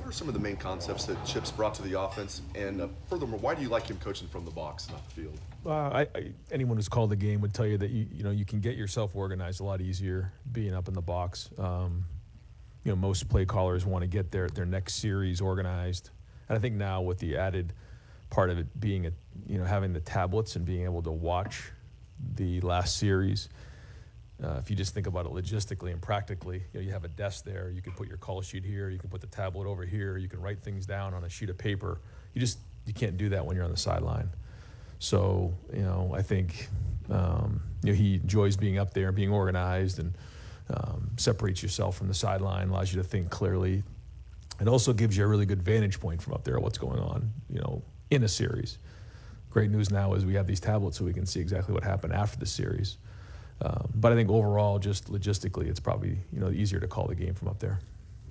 are some of the main concepts that Chip's brought to the offense? And furthermore, why do you like him coaching from the box, not the field? Anyone who's called the game would tell you that you can get yourself organized a lot easier being up in the box. Most play callers want to get their next series organized, and I think now with the added part of it being having the tablets and being able to watch the last series. If you just think about it logistically and practically, you have a desk there. You can put your call sheet here. You can put the tablet over here. You can write things down on a sheet of paper. You can't do that when you're on the sideline. So I think he enjoys being up there, being organized, and separates yourself from the sideline, allows you to think clearly. It also gives you a really good vantage point from up there, what's going on, in a series. Great news now is we have these tablets so we can see exactly what happened after the series. But I think overall, just logistically, it's probably easier to call the game from up there.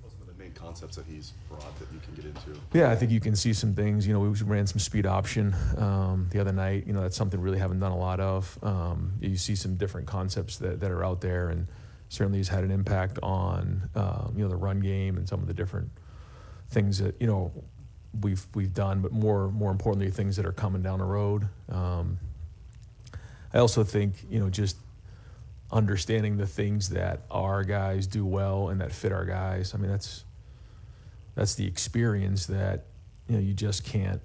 What are some of the main concepts that he's brought that you can get into? Yeah, I think you can see some things. We ran some speed option the other night. That's something we really haven't done a lot of. You see some different concepts that are out there, and certainly has had an impact on the run game and some of the different things that we've done, but more importantly, things that are coming down the road. I also think just understanding the things that our guys do well and that fit our guys. I mean, that's the experience that you just can't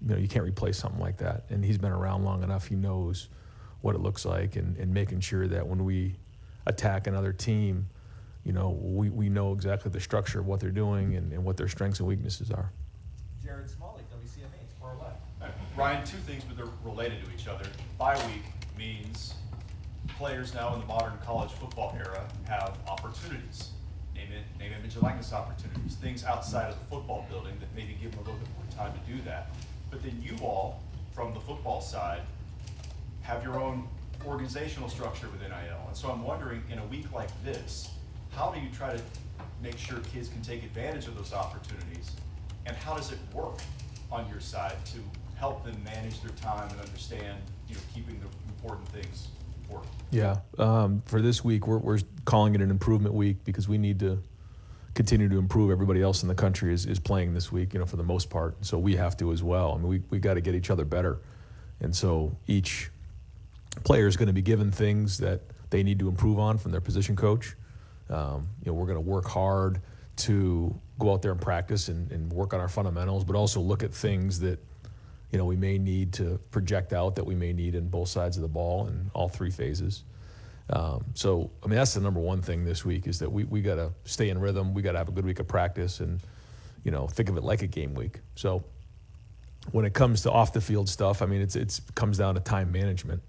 you can't replace something like that. And he's been around long enough. He knows what it looks like, and making sure that when we attack another team, we know exactly the structure of what they're doing and what their strengths and weaknesses are. Jared Smalley, WCMA, far left. Ryan, two things, but they're related to each other. Bye week means players now in the modern college football era have opportunities, name, image, and likeness opportunities, things outside of the football building that maybe give them a little bit more time to do that. But then you all, from the football side, have your own organizational structure with NIL. And so I'm wondering, in a week like this, how do you try to make sure kids can take advantage of those opportunities? And how does it work on your side to help them manage their time and understand, keeping the important things important? Yeah, for this week, we're calling it an improvement week because we need to continue to improve. Everybody else in the country is playing this week, for the most part. So we have to as well. I mean, we got to get each other better. And so each player is going to be given things that they need to improve on from their position coach. We're going to work hard to go out there and practice and work on our fundamentals, but also look at things that we may need to project out, that we may need in both sides of the ball in all three phases. So, I mean, that's the number one thing this week is that we got to stay in rhythm. We got to have a good week of practice and, think of it like a game week. So when it comes to off the field stuff, I mean, it comes down to time management.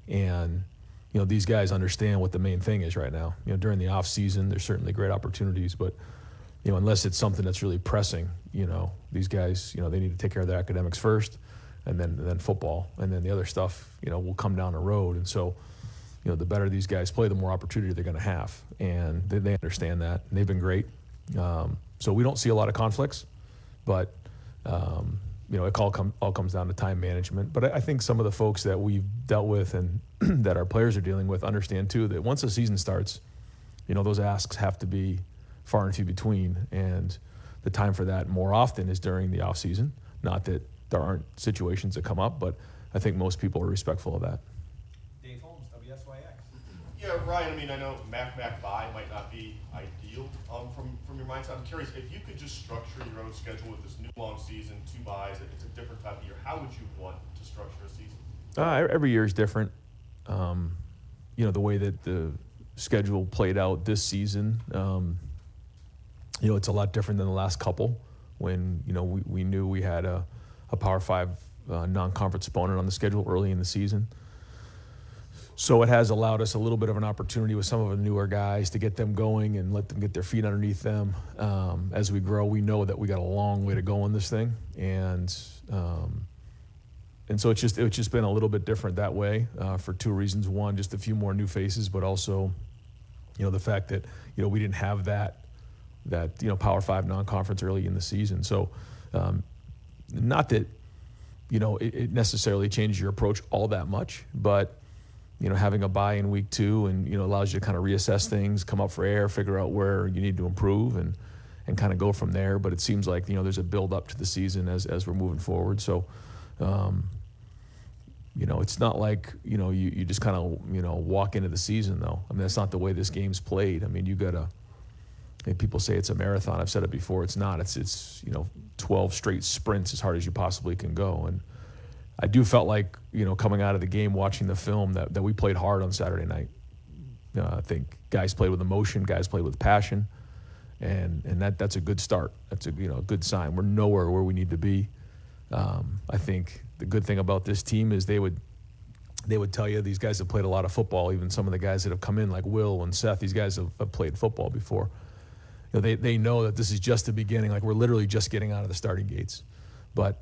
And, these guys understand what the main thing is right now. During the off season, there's certainly great opportunities, but, unless it's something that's really pressing, these guys, they need to take care of their academics first and then football. And then the other stuff, will come down the road. And so, the better these guys play, the more opportunity they're going to have. And they understand that. And they've been great. So we don't see a lot of conflicts, but, it all comes down to time management. But I think some of the folks that we've dealt with and that our players are dealing with understand, too, that once the season starts, those asks have to be far and few between. And the time for that more often is during the off season. Not that there aren't situations that come up, but I think most people are respectful of that. Dave Holmes, WSYX. Yeah, Ryan, I mean, I know Mac bye might not be ideal from your mindset. I'm curious, if you could just structure your own schedule with this new long season, 2 byes, it's a different type of year, how would you want to structure a season? Every year is different. The way that the schedule played out this season, it's a lot different than the last couple when, we knew we had a Power 5 non-conference opponent on the schedule early in the season. So it has allowed us a little bit of an opportunity with some of the newer guys to get them going and let them get their feet underneath them. As we grow, we know that we got a long way to go in this thing. And so it's just been a little bit different that way for 2 reasons. One, just a few more new faces, but also, the fact that, we didn't have that Power 5 non-conference early in the season. So not that, it necessarily changes your approach all that much, but having a bye in week 2 and, allows you to kind of reassess things, come up for air, figure out where you need to improve and kind of go from there. But it seems like, there's a build up to the season as we're moving forward. So, it's not like, you just kind of, walk into the season though. I mean, that's not the way this game's played. I mean, you got to, people say it's a marathon. I've said it before. It's not. It's 12 straight sprints as hard as you possibly can go. And I do felt like, coming out of the game, watching the film, that we played hard on Saturday night. I think guys played with emotion, guys played with passion, and that's a good start. That's a good sign. We're nowhere where we need to be. I think the good thing about this team is they would tell you these guys have played a lot of football. Even some of the guys that have come in, like Will and Seth, these guys have played football before. They know that this is just the beginning. Like, we're literally just getting out of the starting gates. But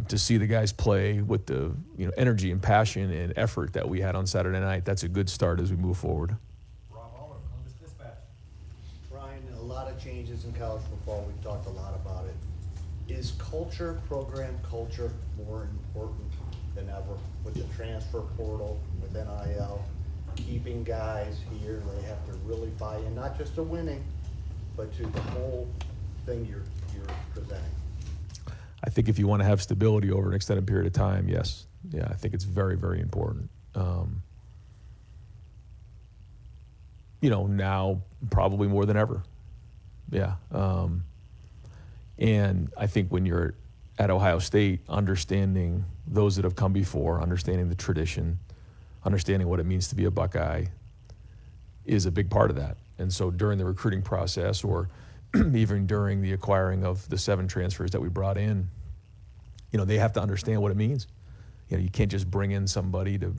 to see the guys play with the energy and passion and effort that we had on Saturday night, that's a good start as we move forward. Rob Aller, Columbus Dispatch. Ryan, a lot of changes in college football. We've talked a lot about it. Is program culture more important than ever with the transfer portal, with NIL, keeping guys here? They have to really buy in, not just to winning, but to the whole thing you're presenting. I think if you want to have stability over an extended period of time, yes. Yeah, I think it's very, very important. Now probably more than ever. Yeah. And I think when you're at Ohio State, understanding those that have come before, understanding the tradition, understanding what it means to be a Buckeye is a big part of that. And so during the recruiting process, or even during the acquiring of the 7 transfers that we brought in, they have to understand what it means. You can't just bring in somebody to,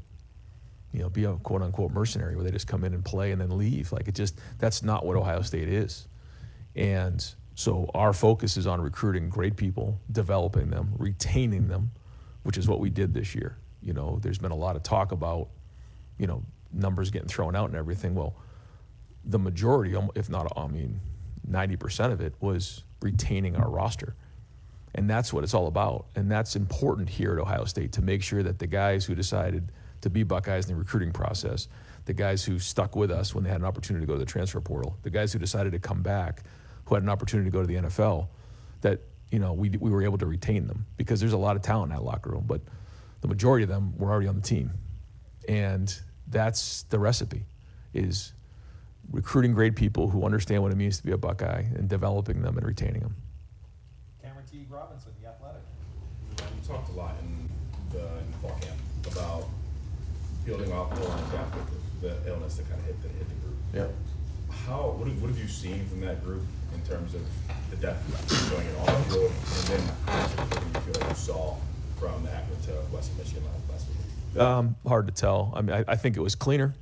be a quote unquote mercenary where they just come in and play and then leave. That's not what Ohio State is. And so our focus is on recruiting great people, developing them, retaining them, which is what we did this year. There's been a lot of talk about, numbers getting thrown out and everything. Well, the majority, if not, 90% of it was retaining our roster. And that's what it's all about. And that's important here at Ohio State, to make sure that the guys who decided to be Buckeyes in the recruiting process, the guys who stuck with us when they had an opportunity to go to the transfer portal, the guys who decided to come back, who had an opportunity to go to the NFL, that we were able to retain them, because there's a lot of talent in that locker room, but the majority of them were already on the team. And that's the recipe, is recruiting great people who understand what it means to be a Buckeye and developing them and retaining them. Cameron T. Robinson, The Athletic. You talked a lot in fall camp about building off the line gap with the illness that kind of hit the group. Yeah. What have you seen from that group in terms of the depth going in on the field, and then what do you feel like you saw from Akron to Western Michigan last week? Hard to tell. I think it was cleaner.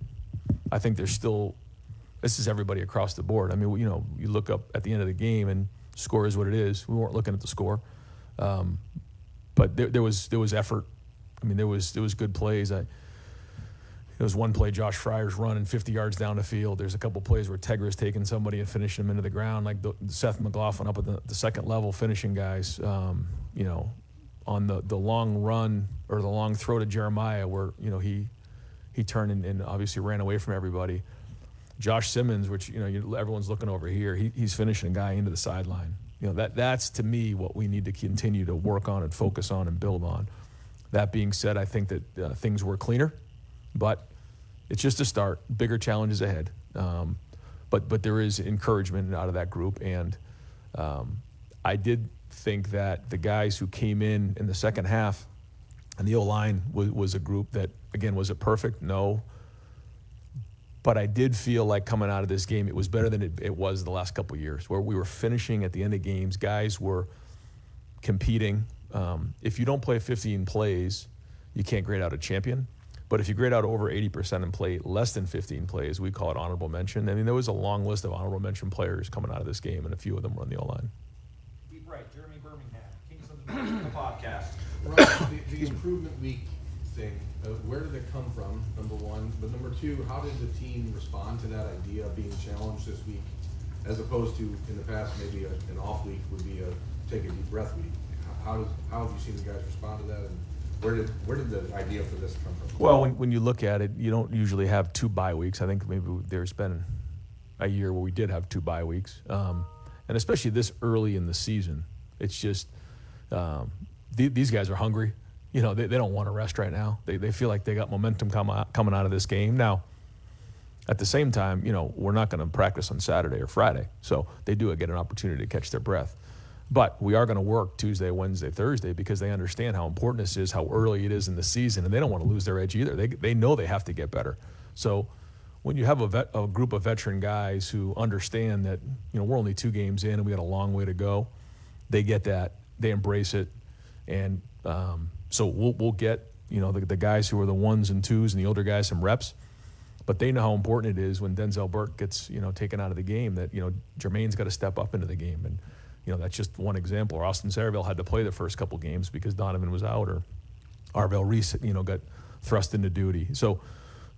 I think there's still, this is everybody across the board. You look up at the end of the game and score is what it is. We weren't looking at the score, but there was effort. There was good plays. There was one play, Josh Fryer's running 50 yards down the field. There's a couple plays where Tegra's taking somebody and finishing them into the ground, like Seth McLaughlin up at the second level finishing guys. On the long run or the long throw to Jeremiah, where he turned and obviously ran away from everybody. Josh Simmons, which everyone's looking over here, he's finishing a guy into the sideline. That's to me what we need to continue to work on and focus on and build on. That being said, I think that things were cleaner, but it's just a start. Bigger challenges ahead, but there is encouragement out of that group, and I did think that the guys who came in the second half and the O-line was a group that, again, was it perfect? No. But I did feel like coming out of this game, it was better than it was the last couple of years, where we were finishing at the end of games. Guys were competing. If you don't play 15 plays, you can't grade out a champion. But if you grade out over 80% and play less than 15 plays, we call it honorable mention. There was a long list of honorable mention players coming out of this game, and a few of them were on the O-line. Pete Wright, Jeremy Birmingham, Kingsland the podcast. Right, the improvement week thing, where did it come from, number one? But number two, how did the team respond to that idea of being challenged this week, as opposed to in the past maybe an off week would be a take a deep breath week? How have you seen the guys respond to that, and Where did the idea for this come from? Well, when you look at it, you don't usually have 2 bye weeks. I think maybe there's been a year where we did have 2 bye weeks. And especially this early in the season, it's just these guys are hungry. You know, they don't want to rest right now. They feel like they got momentum coming out of this game. Now, at the same time, you know, we're not going to practice on Saturday or Friday, so they do get an opportunity to catch their breath. But we are going to work Tuesday, Wednesday, Thursday because they understand how important this is, how early it is in the season, and they don't want to lose their edge either. They know they have to get better. So when you have a group of veteran guys who understand that, you know, we're only 2 games in and we got a long way to go, they get that, they embrace it, and so we'll get, you know, the guys who are the 1s and 2s and the older guys some reps. But they know how important it is when Denzel Burke gets, you know, taken out of the game that, you know, Jermaine's got to step up into the game. And, you know, that's just one example. Or Austin Saraville had to play the first couple games because Donovan was out, or Arvell Reese, you know, got thrust into duty. So,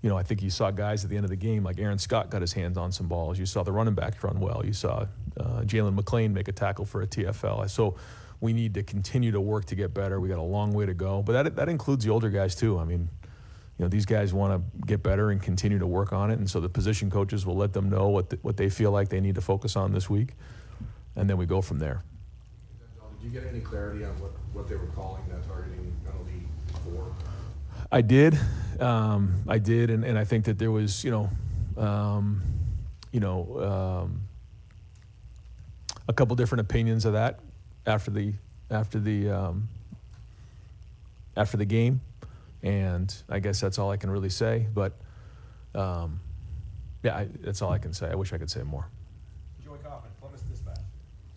you know, I think you saw guys at the end of the game, like Aaron Scott got his hands on some balls. You saw the running backs run well. You saw Jalen McClain make a tackle for a TFL. So we need to continue to work to get better. We got a long way to go. But that includes the older guys too. I mean, you know, these guys want to get better and continue to work on it, and so the position coaches will let them know what they feel like they need to focus on this week, and then we go from there. Did you get any clarity on what they were calling that targeting penalty for? I did, and I think that there was, a couple different opinions of that after the game. And I guess that's all I can really say. But, that's all I can say. I wish I could say more. Joey Kaufman, Columbus Dispatch.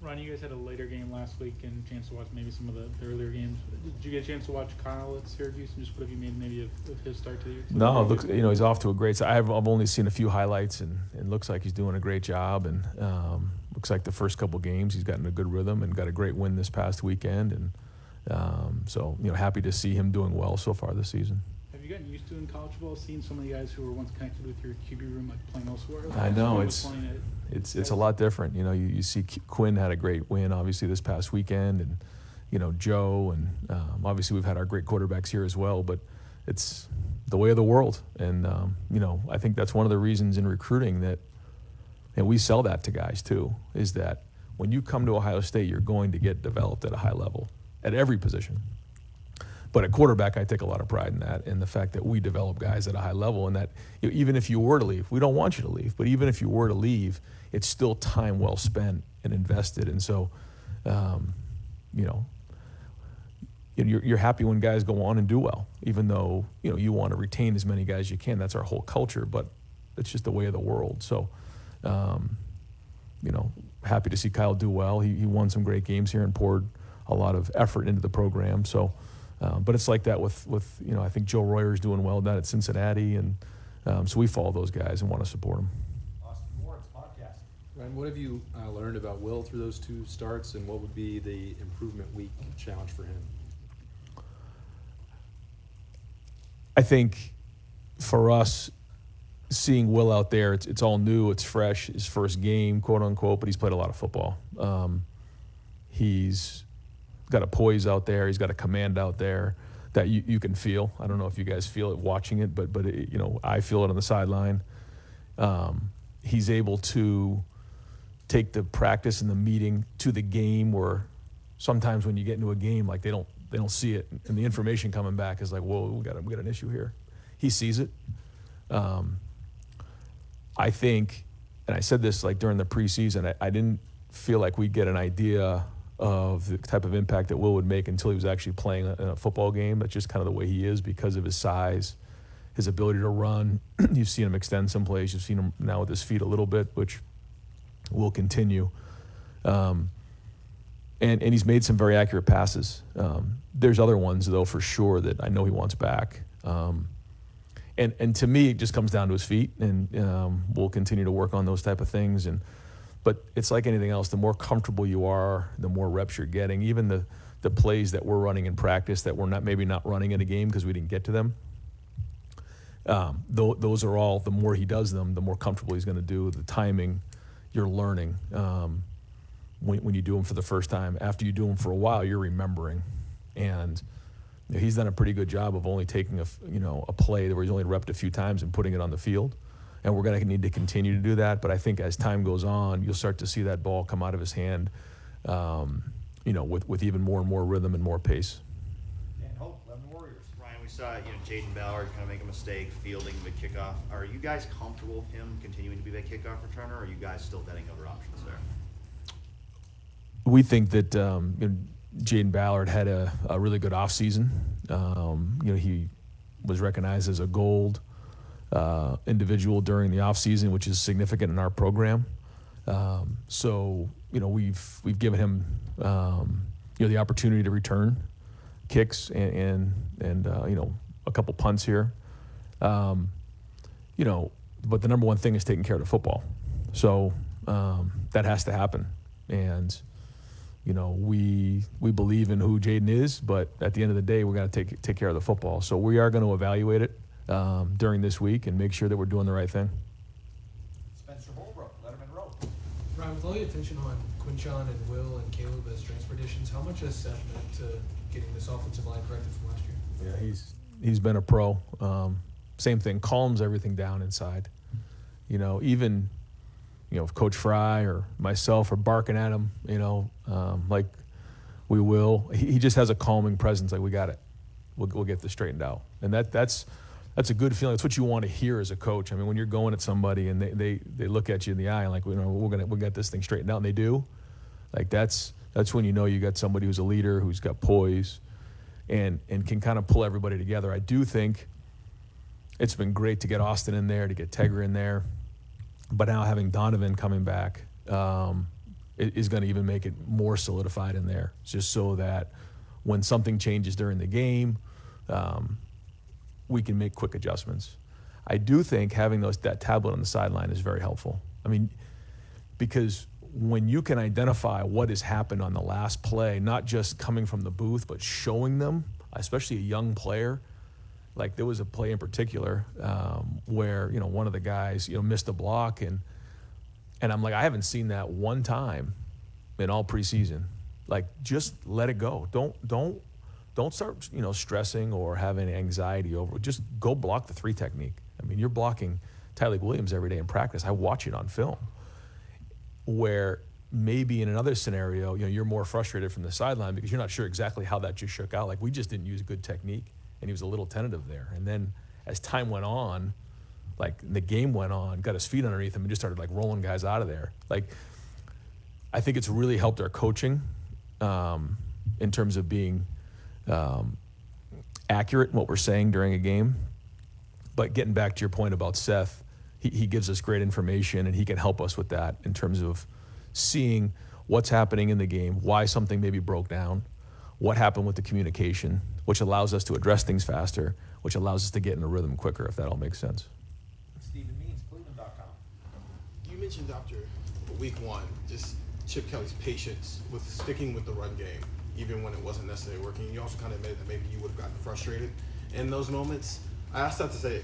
Ron, you guys had a later game last week and a chance to watch maybe some of the earlier games. Did you get a chance to watch Kyle at Syracuse, and just what have you made maybe of his start to the year? No, it looks, he's off to a great start. I've only seen a few highlights, and it looks like he's doing a great job. And looks like the first couple games he's gotten a good rhythm and got a great win this past weekend. And so, happy to see him doing well so far this season. Have you gotten used to in college football seeing so many guys who were once connected with your QB room like playing elsewhere? I know it's a lot different. You see Quinn had a great win obviously this past weekend, and Joe, and obviously we've had our great quarterbacks here as well. But it's the way of the world, and I think that's one of the reasons in recruiting that, and we sell that to guys too, is that when you come to Ohio State, you're going to get developed at a high level at every position. But at quarterback, I take a lot of pride in that, and the fact that we develop guys at a high level, and that even if you were to leave, we don't want you to leave, but even if you were to leave, it's still time well spent and invested. And so, you're happy when guys go on and do well, even though, you want to retain as many guys as you can. That's our whole culture, but it's just the way of the world. So, happy to see Kyle do well. He won some great games here and poured a lot of effort into the program. So, but it's like that with I think Joe Royer's doing well down at Cincinnati, and so we follow those guys and want to support them. Austin Ward's podcast. Ryan, what have you learned about Will through those 2 starts, and what would be the improvement week challenge for him? I think for us, seeing Will out there, it's all new, it's fresh, his first game, quote unquote, but he's played a lot of football. He's got a poise out there, he's got a command out there that you can feel. I don't know if you guys feel it watching it, but I feel it on the sideline. He's able to take the practice and the meeting to the game, where sometimes when you get into a game, like they don't see it, and the information coming back is like, whoa, we got an issue here. He sees it. I think, and I said this like during the preseason, I didn't feel like we'd get an idea of the type of impact that Will would make until he was actually playing in a football game. That's just kind of the way he is because of his size, his ability to run. You've seen him extend some plays. You've seen him now with his feet a little bit, which will continue. And he's made some very accurate passes. There's other ones, though, for sure that I know he wants back. And to me, it just comes down to his feet, and we'll continue to work on those type of things. But it's like anything else. The more comfortable you are, the more reps you're getting. Even the plays that we're running in practice that we're maybe not running in a game because we didn't get to them, those are all, the more he does them, the more comfortable he's going to do. The timing, you're learning. When you do them for the first time, after you do them for a while, you're remembering. And he's done a pretty good job of only taking a play where he's only repped a few times and putting it on the field. And we're going to need to continue to do that. But I think as time goes on, you'll start to see that ball come out of his hand, with even more and more rhythm and more pace. Dan Hope, Lebanon Warriors. Ryan, we saw Jaden Ballard kind of make a mistake fielding the kickoff. Are you guys comfortable with him continuing to be that kickoff returner, or are you guys still vetting other options there? We think that Jaden Ballard had a really good offseason. He was recognized as a gold individual during the offseason, which is significant in our program. So we've given him the opportunity to return kicks and a couple punts here. But the number one thing is taking care of the football. So that has to happen. And we believe in who Jaden is, but at the end of the day, we're going to take care of the football. So we are going to evaluate it during this week and make sure that we're doing the right thing. Spencer Holbrook, Letterman Road. Ryan, with all the attention on Quinchon and Will and Caleb as transfer additions, how much has Sept meant to getting this offensive line corrected from last year? Yeah, he's been a pro. Same thing, calms everything down inside. Even if Coach Fry or myself are barking at him, like we will, he just has a calming presence. Like, we got it. We'll get this straightened out. And that's a good feeling. That's what you want to hear as a coach. I mean, when you're going at somebody and they look at you in the eye and like, we'll get this thing straightened out, and they do. Like, that's when you know you got somebody who's a leader, who's got poise, and can kind of pull everybody together. I do think it's been great to get Austin in there, to get Tegra in there, but now having Donovan coming back is going to even make it more solidified in there, just so that when something changes during the game, we can make quick adjustments. I do think having that tablet on the sideline is very helpful. I mean, because when you can identify what has happened on the last play, not just coming from the booth, but showing them, especially a young player. Like, there was a play in particular where one of the guys missed a block, and I'm like, I haven't seen that one time in all preseason. Like, just let it go. Don't start stressing or having anxiety over it. Just go block the 3 technique. I mean, you're blocking Tyleik Williams every day in practice. I watch it on film. Where maybe in another scenario, you're more frustrated from the sideline because you're not sure exactly how that just shook out. Like, we just didn't use good technique, and he was a little tentative there. And then as time went on, like the game went on, got his feet underneath him and just started like rolling guys out of there. Like, I think it's really helped our coaching in terms of being accurate in what we're saying during a game. But getting back to your point about Seth, he gives us great information, and he can help us with that in terms of seeing what's happening in the game, why something maybe broke down, what happened with the communication, which allows us to address things faster, which allows us to get in a rhythm quicker, if that all makes sense. Stephen Means, Cleveland.com. You mentioned after week 1, just Chip Kelly's patience with sticking with the run game, even when it wasn't necessarily working. You also kind of admitted that maybe you would have gotten frustrated in those moments. I asked that to say,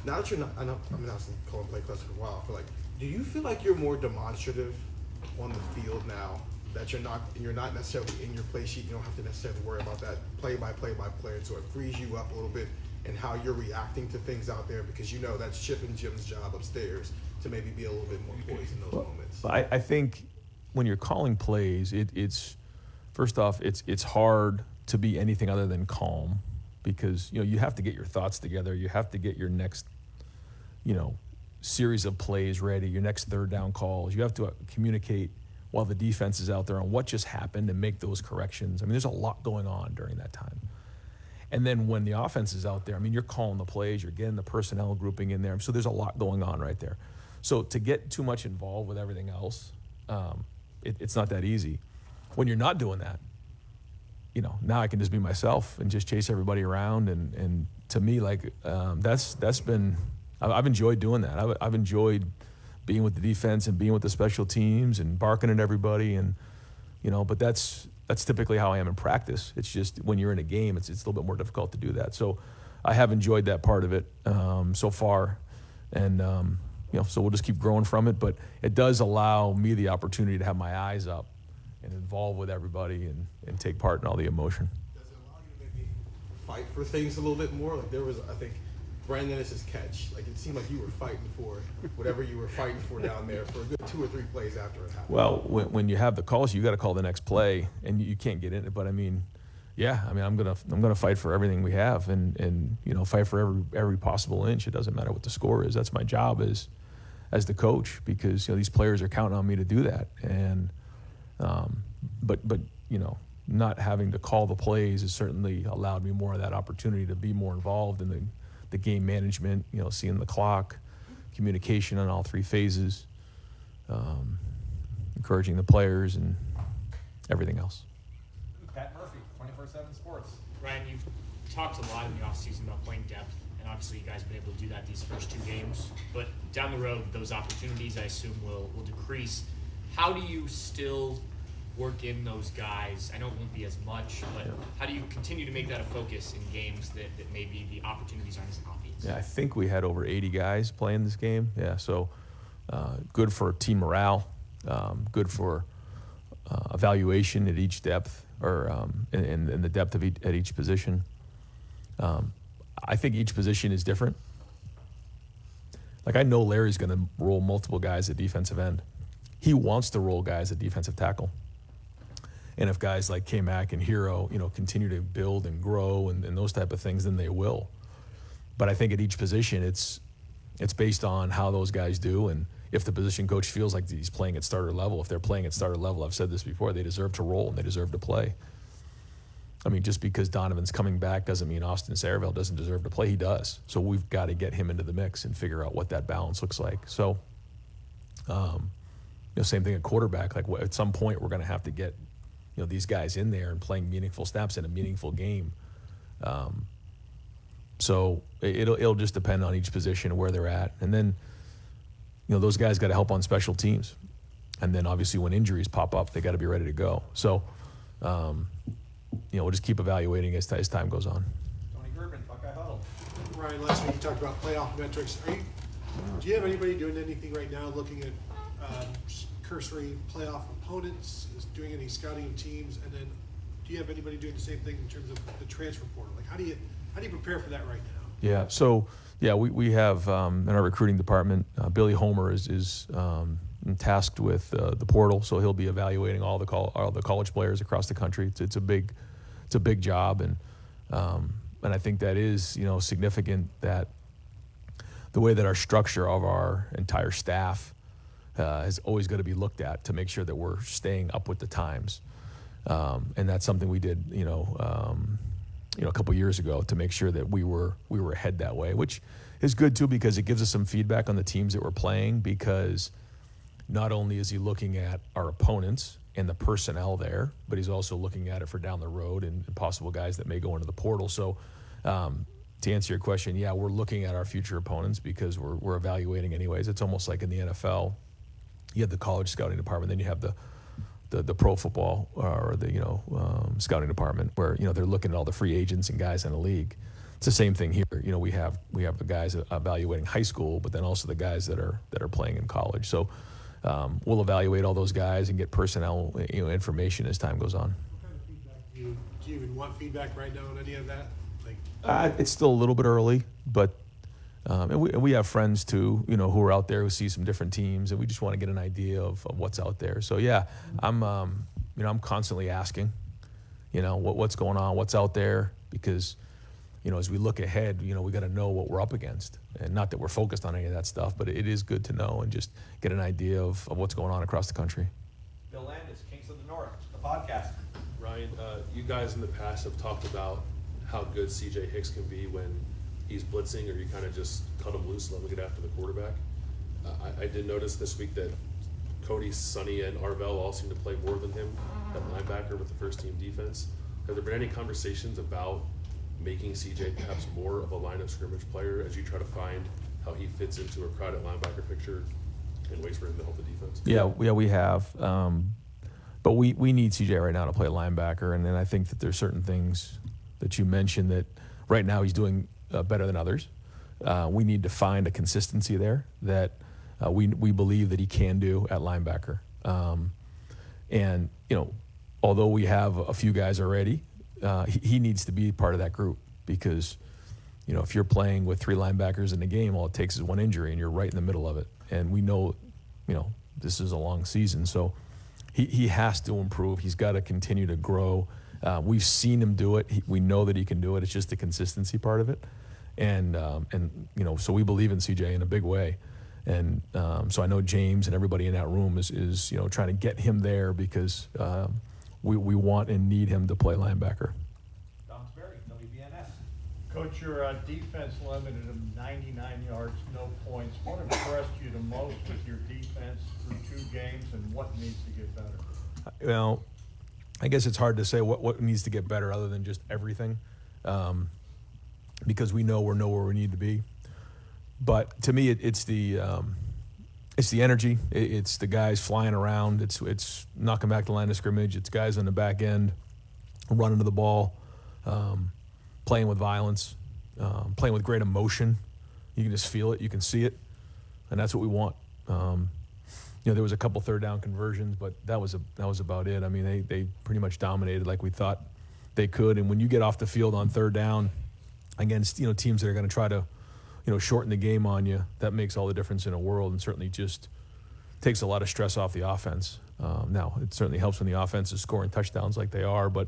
now that you're not, I mean, I was calling play classic for a while, I feel like, do you feel like you're more demonstrative on the field now, that you're not necessarily in your play sheet, you don't have to necessarily worry about that play by player, so it frees you up a little bit and how you're reacting to things out there, because that's Chip and Jim's job upstairs to maybe be a little bit more poised in those moments. I think when you're calling plays, it's first off, it's hard to be anything other than calm, because you have to get your thoughts together, you have to get your next series of plays ready, your next third down calls. You have to communicate while the defense is out there on what just happened and make those corrections. I mean, there's a lot going on during that time. And then when the offense is out there, I mean, you're calling the plays, you're getting the personnel grouping in there. So there's a lot going on right there. So to get too much involved with everything else, it's not that easy. When you're not doing that, now I can just be myself and just chase everybody around. And to me, like, that's been, I've enjoyed doing that. I've enjoyed being with the defense and being with the special teams and barking at everybody. And, but that's typically how I am in practice. It's just when you're in a game, it's a little bit more difficult to do that. So I have enjoyed that part of it so far. And, so we'll just keep growing from it. But it does allow me the opportunity to have my eyes up and involve with everybody and take part in all the emotion. Does it allow you to maybe fight for things a little bit more. Like there was, I think, Brandon Dennis's catch. Like it seemed like you were fighting for whatever you were fighting for down there for a good 2 or 3 plays after it happened. Well, when you have the calls, you got to call the next play, and you can't get in it. But I mean, yeah, I mean, I'm gonna fight for everything we have, and fight for every possible inch. It doesn't matter what the score is. That's my job as the coach, because these players are counting on me to do that. And but not having to call the plays has certainly allowed me more of that opportunity to be more involved in the game management, seeing the clock, communication on all 3 phases, encouraging the players and everything else. Pat Murphy, 24/7 Sports. Ryan, you've talked a lot in the offseason about playing depth, and obviously you guys have been able to do that these first 2 games. But down the road, those opportunities, I assume, will decrease. How do you still work in those guys? I know it won't be as much, but how do you continue to make that a focus in games that maybe the opportunities aren't as obvious? Yeah, I think we had over 80 guys playing this game. Yeah, so good for team morale, good for evaluation at each depth, or in the depth of at each position. I think each position is different. Like I know Larry's going to roll multiple guys at defensive end. He wants to roll guys at defensive tackle. And if guys like K-Mac and Hero, continue to build and grow and those type of things, then they will. But I think at each position, it's based on how those guys do, and if the position coach feels like he's playing at starter level. If they're playing at starter level, I've said this before, they deserve to roll and they deserve to play. I mean, just because Donovan's coming back doesn't mean Austin Saraville doesn't deserve to play. He does. So we've got to get him into the mix and figure out what that balance looks like. So, same thing at quarterback. Like at some point, we're going to have to get these guys in there and playing meaningful snaps in a meaningful game. So it'll just depend on each position and where they're at. And then, those guys got to help on special teams. And then obviously when injuries pop up, they got to be ready to go. So, we'll just keep evaluating as time goes on. Tony Gerben, Buckeye Huddle. Ryan, last week you talked about playoff metrics. Do you have anybody doing anything right now looking at cursory playoff opponents, is doing any scouting of teams, and then do you have anybody doing the same thing in terms of the transfer portal? Like how do you prepare for that right now? Yeah, so we have in our recruiting department, Billy Homer is tasked with the portal, so he'll be evaluating all the college players across the country. It's a big job, and I think that is significant, that the way that our structure of our entire staff is always going to be looked at to make sure that we're staying up with the times, and that's something we did a couple years ago to make sure that we were ahead that way, which is good too, because it gives us some feedback on the teams that we're playing, because not only is he looking at our opponents and the personnel there, but he's also looking at it for down the road and possible guys that may go into the portal. So to answer your question, yeah, we're looking at our future opponents because we're evaluating anyways. It's almost like in the NFL, you have the college scouting department, then you have the pro football or the scouting department, where they're looking at all the free agents and guys in the league. It's the same thing here. We have the guys evaluating high school, but then also the guys that are playing in college. So we'll evaluate all those guys and get personnel information as time goes on. What kind of feedback do you even want feedback right now on any of that? It's still a little bit early, but and we have friends too, who are out there who see some different teams, and we just want to get an idea of what's out there. So yeah, I'm constantly asking, what's going on, what's out there, because as we look ahead, we got to know what we're up against, and not that we're focused on any of that stuff, but it is good to know and just get an idea of what's going on across the country. Bill Landis, Kings of the North, the podcast. Ryan, you guys in the past have talked about how good CJ Hicks can be when he's blitzing, or you kind of just cut him loose and let him get after the quarterback. I did notice this week that Cody, Sonny, and Arvell all seem to play more than him at linebacker with the first team defense. Have there been any conversations about making CJ perhaps more of a line of scrimmage player as you try to find how he fits into a crowded linebacker picture and ways for him to help the defense? Yeah, we have. But we need CJ right now to play linebacker, and then I think that there's certain things that you mentioned that right now he's doing better than others. We need to find a consistency there that we believe that he can do at linebacker. And although we have a few guys already, he needs to be part of that group. because, if you're playing with 3 linebackers in the game, all it takes is one injury and you're right in the middle of it. And we know, this is a long season, so he has to improve. He's got to continue to grow. We've seen him do it. We know that he can do it. It's just the consistency part of it. And so we believe in CJ in a big way. And so I know James and everybody in that room is trying to get him there because we want and need him to play linebacker. Don Sperry, WBNS. Coach, your defense limited them 99 yards, no points. What impressed you the most with your defense through 2 games, and what needs to get better? Well, I guess it's hard to say what needs to get better other than just everything, because we know we're nowhere we need to be. But to me, it's the energy. It's the guys flying around. It's knocking back the line of scrimmage. It's guys on the back end running to the ball, playing with violence, playing with great emotion. You can just feel it. You can see it, and that's what we want. There was a couple 3rd down conversions, but that was about it. I mean, they pretty much dominated like we thought they could. And when you get off the field on 3rd down against teams that are going to try to shorten the game on you, that makes all the difference in the world, and certainly just takes a lot of stress off the offense. Now, it certainly helps when the offense is scoring touchdowns like they are, but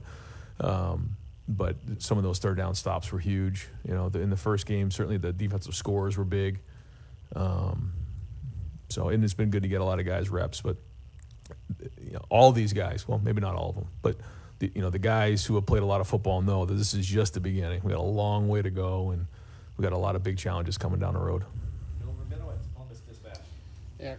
some of those 3rd down stops were huge. In the first game, certainly the defensive scores were big. And it's been good to get a lot of guys reps, but all these guys, well, maybe not all of them, but the guys who have played a lot of football know that this is just the beginning. We got a long way to go, and we got a lot of big challenges coming down the road. Bill Rabinowitz, Columbus Dispatch. Yeah,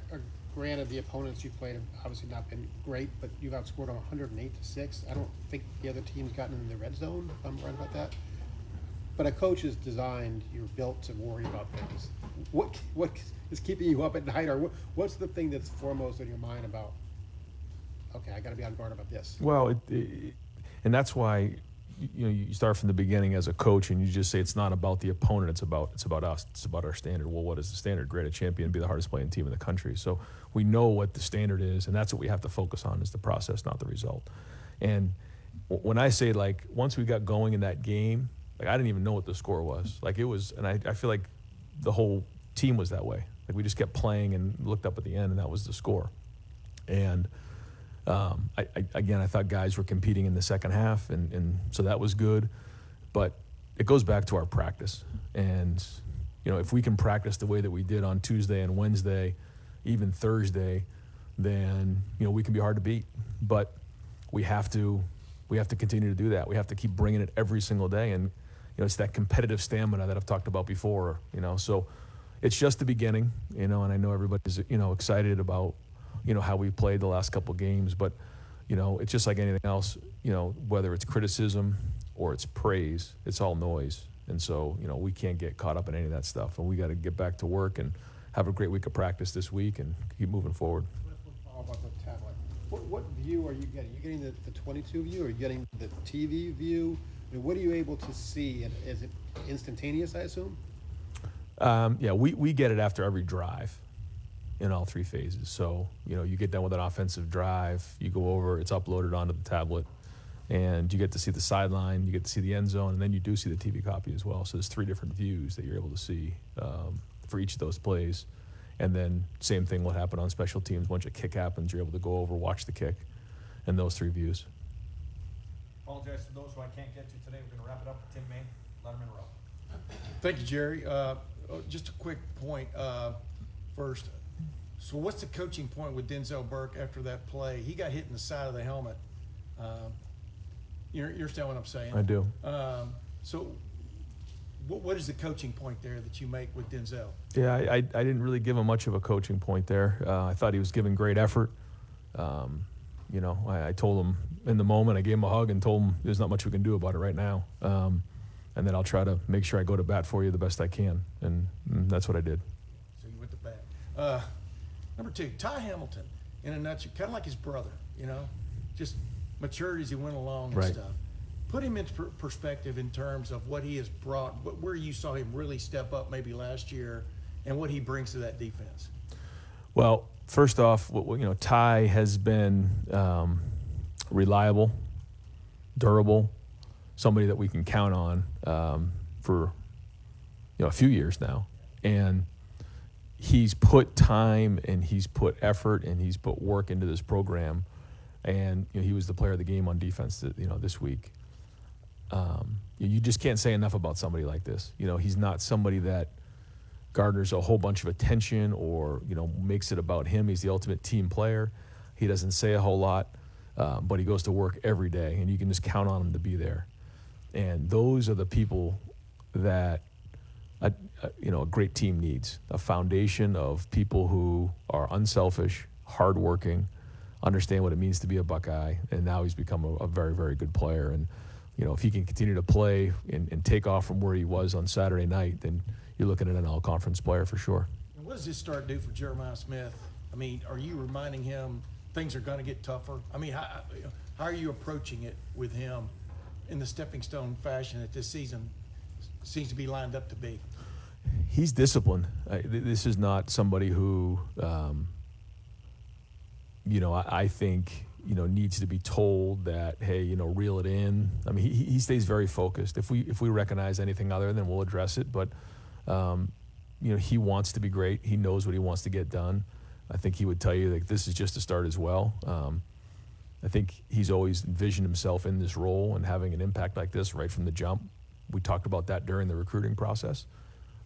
granted, the opponents you played have obviously not been great, but you've outscored them 108-6. I don't think the other team's gotten in the red zone, if I'm right about that. But a coach is designed, you're built to worry about things. What is keeping you up at night, or what's the thing that's foremost in your mind about, okay, I got to be on guard about this? Well, and that's why you start from the beginning as a coach, and you just say it's not about the opponent, it's about us, it's about our standard. Well, what is the standard? Grade a champion, be the hardest playing team in the country. So we know what the standard is, and that's what we have to focus on, is the process, not the result. And when I say, like, once we got going in that game, like, I didn't even know what the score was. Like, it was, and I feel like the whole team was that way. Like, we just kept playing and looked up at the end, and that was the score. And I thought guys were competing in the second half, and so that was good. But it goes back to our practice. And, if we can practice the way that we did on Tuesday and Wednesday, even Thursday, then, we can be hard to beat. But we have to continue to do that. We have to keep bringing it every single day. And, it's that competitive stamina that I've talked about before, so it's just the beginning, and I know everybody's, excited about, how we played the last couple games, but, it's just like anything else, whether it's criticism or it's praise, it's all noise. And so, we can't get caught up in any of that stuff, and we got to get back to work and have a great week of practice this week and keep moving forward. Follow about the tablet. What view are you getting? Are you getting the 22 view, or are you getting the TV view? I mean, what are you able to see? And is it instantaneous, I assume? Yeah, we get it after every drive in all 3 phases. So, you get done with an offensive drive, you go over, it's uploaded onto the tablet, and you get to see the sideline, you get to see the end zone, and then you do see the TV copy as well. So there's 3 different views that you're able to see for each of those plays. And then same thing will happen on special teams. Once a kick happens, you're able to go over, watch the kick, and those 3 views. Apologize to those who I can't get to today. We're going to wrap it up with Tim Main, Letterman Row. Thank you, Jerry. Just a quick point first. So what's the coaching point with Denzel Burke after that play? He got hit in the side of the helmet. You understand what I'm saying? I do. So what is the coaching point there that you make with Denzel? Yeah, I didn't really give him much of a coaching point there. I thought he was giving great effort. I told him in the moment, I gave him a hug and told him there's not much we can do about it right now. And then I'll try to make sure I go to bat for you the best I can. And that's what I did. So you went to bat. Number 2, Ty Hamilton, in a nutshell, kind of like his brother, just matured as he went along and Right. stuff. Put him into perspective in terms of what he has brought, where you saw him really step up maybe last year, and what he brings to that defense. Well, first off, Ty has been reliable, durable, somebody that we can count on for a few years now. And he's put time and he's put effort and he's put work into this program. And he was the player of the game on defense this week. You just can't say enough about somebody like this. He's not somebody that garners a whole bunch of attention or makes it about him. He's the ultimate team player. He doesn't say a whole lot, but he goes to work every day, and you can just count on him to be there. And those are the people that a great team needs. A foundation of people who are unselfish, hardworking, understand what it means to be a Buckeye, and now he's become a very, very good player. And if he can continue to play and take off from where he was on Saturday night, then you're looking at an all-conference player for sure. And what does this start do for Jeremiah Smith? I mean, are you reminding him things are going to get tougher? I mean, how are you approaching it with him in the stepping stone fashion that this season seems to be lined up to be? He's disciplined. This is not somebody who, I think, needs to be told that, hey, reel it in. I mean, he stays very focused. If we recognize anything other, then we'll address it. But, he wants to be great. He knows what he wants to get done. I think he would tell you that this is just a start as well. I think he's always envisioned himself in this role and having an impact like this right from the jump. We talked about that during the recruiting process.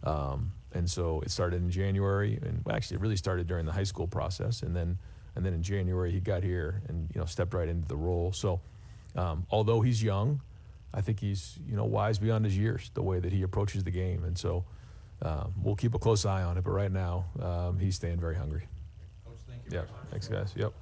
And so it started in January, and actually it really started during the high school process. And then in January he got here and, stepped right into the role. So although he's young, I think he's, wise beyond his years, the way that he approaches the game. And so we'll keep a close eye on it. But right now he's staying very hungry. Coach, thank you. Yeah, thanks guys. Yep.